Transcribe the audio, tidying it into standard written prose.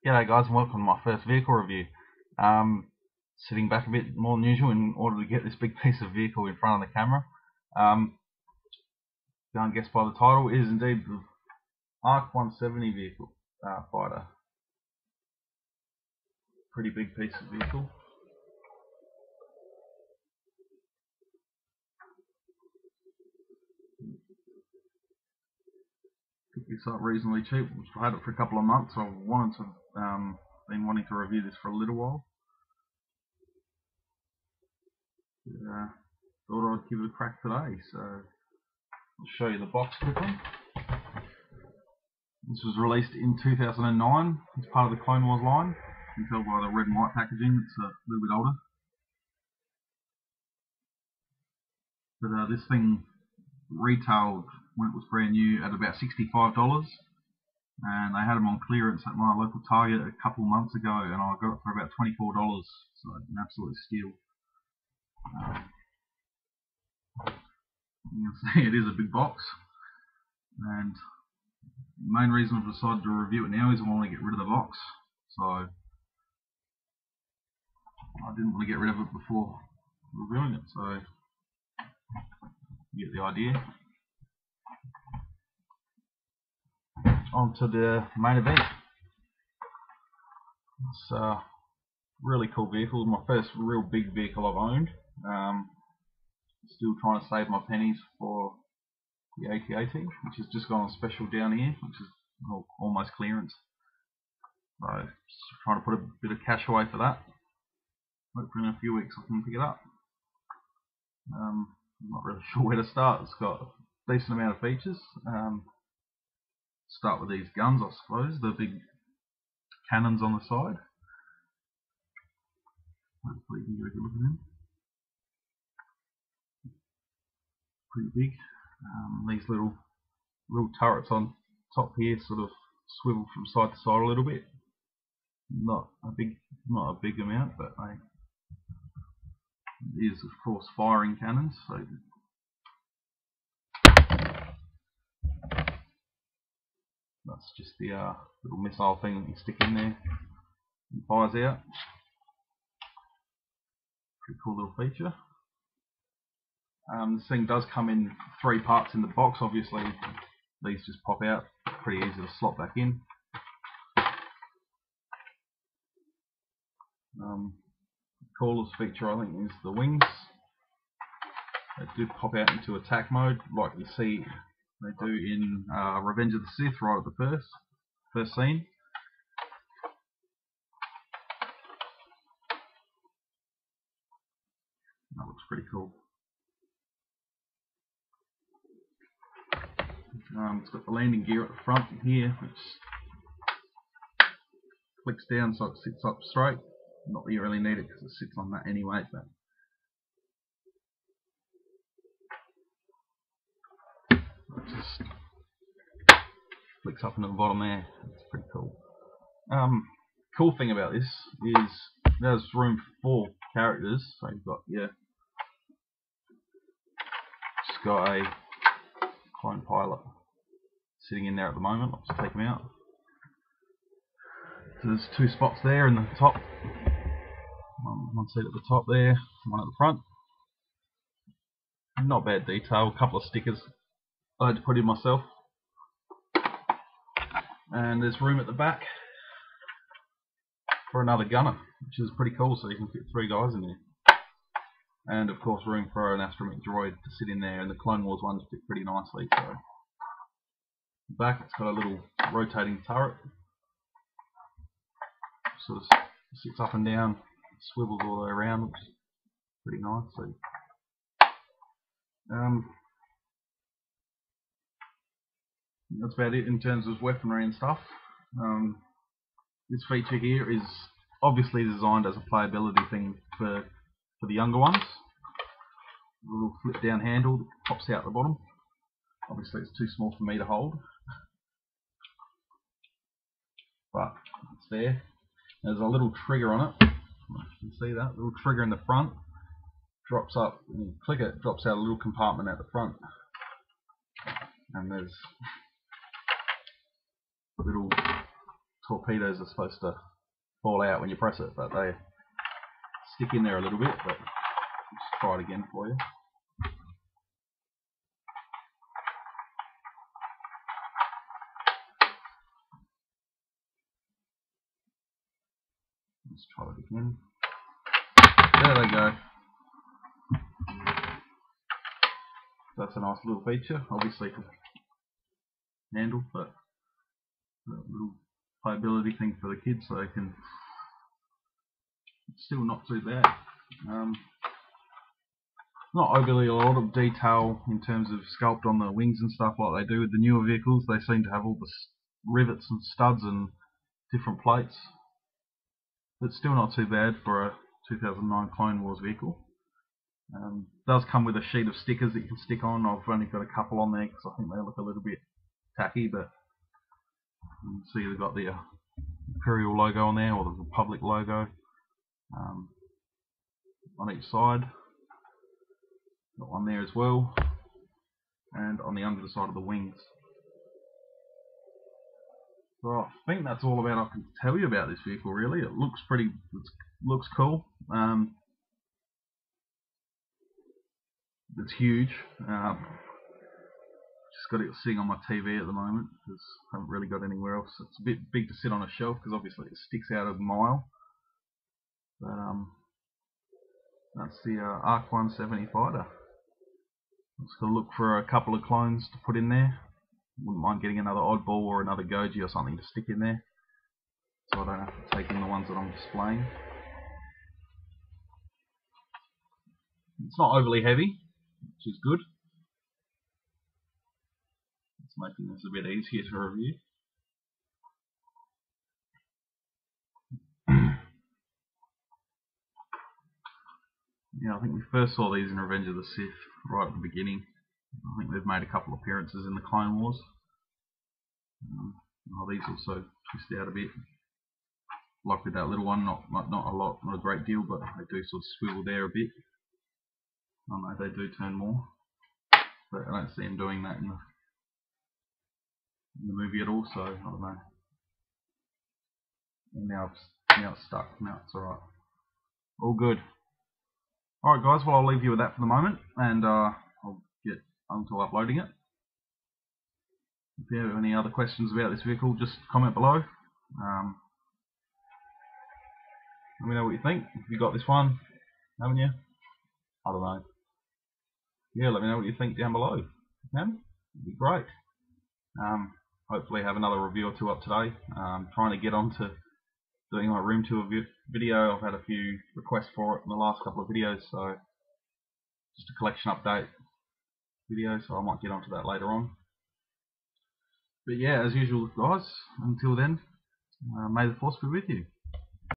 G'day guys and welcome to my first vehicle review. Sitting back a bit more than usual in order to get this big piece of vehicle in front of the camera. Don't guess by the title, it is indeed the ARC-170 vehicle fighter. Pretty big piece of vehicle. Picked this up reasonably cheap. I had it for a couple of months. I wanted to, been wanting to review this for a little while. Thought I'd give it a crack today, so I'll show you the box quickly. This was released in 2009. It's part of the Clone Wars line. You can tell by the red and white packaging it's a little bit older. But this thing retailed when it was brand new at about $65, and they had them on clearance at my local Target a couple months ago, and I got it for about $24, so an absolute steal. You can see it is a big box, and the main reason I've decided to review it now is I want to get rid of the box, so I didn't want to get rid of it before reviewing it, so you get the idea. On to the main event. It's a really cool vehicle, my first real big vehicle I've owned. Still trying to save my pennies for the AT-AT, which has just gone on special down here, which is almost clearance. So just trying to put a bit of cash away for that. Hopefully in a few weeks I can pick it up. I'm not really sure where to start. It's got a decent amount of features. Start with these guns, I suppose, the big cannons on the side. Hopefully you can get a good look at them. Pretty big. These little turrets on top here sort of swivel from side to side a little bit. Not a big amount, but it is of course firing cannons. So that's just the little missile thing that you stick in there and fires out. Pretty cool little feature. This thing does come in 3 parts in the box. Obviously these just pop out, pretty easy to slot back in. The coolest feature I think is the wings. They do pop out into attack mode like you see they do in Revenge of the Sith right at the first scene. That looks pretty cool. It's got the landing gear at the front here, which clicks down so it sits up straight. Not that you really need it because it sits on that anyway, but it just flicks up into the bottom there. It's pretty cool. Cool thing about this is there's room for 4 characters, so you've got just got a clone pilot sitting in there at the moment. I'll just take him out. So there's 2 spots there in the top. One seat at the top there, one at the front. Not bad detail, a couple of stickers I had to put in myself. And there's room at the back for another gunner, which is pretty cool, so you can fit 3 guys in there. And of course room for an astromech droid to sit in there, and the Clone Wars ones fit pretty nicely. So back it's got a little rotating turret, sort of sits up and down, swivels all the way around, which is pretty nice. So that's about it in terms of weaponry and stuff. This feature here is obviously designed as a playability thing for the younger ones. A little flip down handle that pops out the bottom. Obviously it's too small for me to hold, but it's there. There's a little trigger on it. You can see that little trigger in the front. Drops up, and you click it, drops out a little compartment at the front. And there's little torpedoes are supposed to fall out when you press it, but they stick in there a little bit. But let's try it again for you. Let's try it again. There they go. That's a nice little feature, obviously for handle, but a little playability thing for the kids so they can. It's still not too bad. Not overly a lot of detail in terms of sculpt on the wings and stuff like they do with the newer vehicles. They seem to have all the rivets and studs and different plates. But still not too bad for a 2009 Clone Wars vehicle. Does come with a sheet of stickers that you can stick on. I've only got a couple on there because I think they look a little bit tacky, but you can see they've got the Imperial logo on there, or the Republic logo on each side. Got one there as well, and on the underside of the wings. So I think that's all about I can tell you about this vehicle. Really, it looks looks cool. It's huge. Just got it sitting on my TV at the moment because I haven't really got anywhere else. It's a bit big to sit on a shelf because obviously it sticks out a mile. But that's the ARC-170 fighter. I'm just going to look for a couple of clones to put in there. Wouldn't mind getting another oddball or another Goji or something to stick in there, so I don't have to take in the ones that I'm displaying. It's not overly heavy, which is good. It's making this a bit easier to review. Yeah, I think we first saw these in Revenge of the Sith right at the beginning. I think they've made a couple of appearances in the Clone Wars. These also twist out a bit. Like with that little one, not a lot, not a great deal, but they do sort of swivel there a bit. I know they do turn more, but I don't see them doing that in the movie at all, so I don't know. And now it's stuck. Now it's alright. All good. Alright guys, well I'll leave you with that for the moment, and I'll get onto uploading it. If you have any other questions about this vehicle, just comment below. Let me know what you think. If you got this one, haven't you? I don't know. Yeah, let me know what you think down below. It'd be great. Hopefully have another review or two up today. Trying to get on to doing my room tour video. I've had a few requests for it in the last couple of videos, so just a collection update video, so I might get onto that later on. But yeah, as usual guys, until then, may the Force be with you.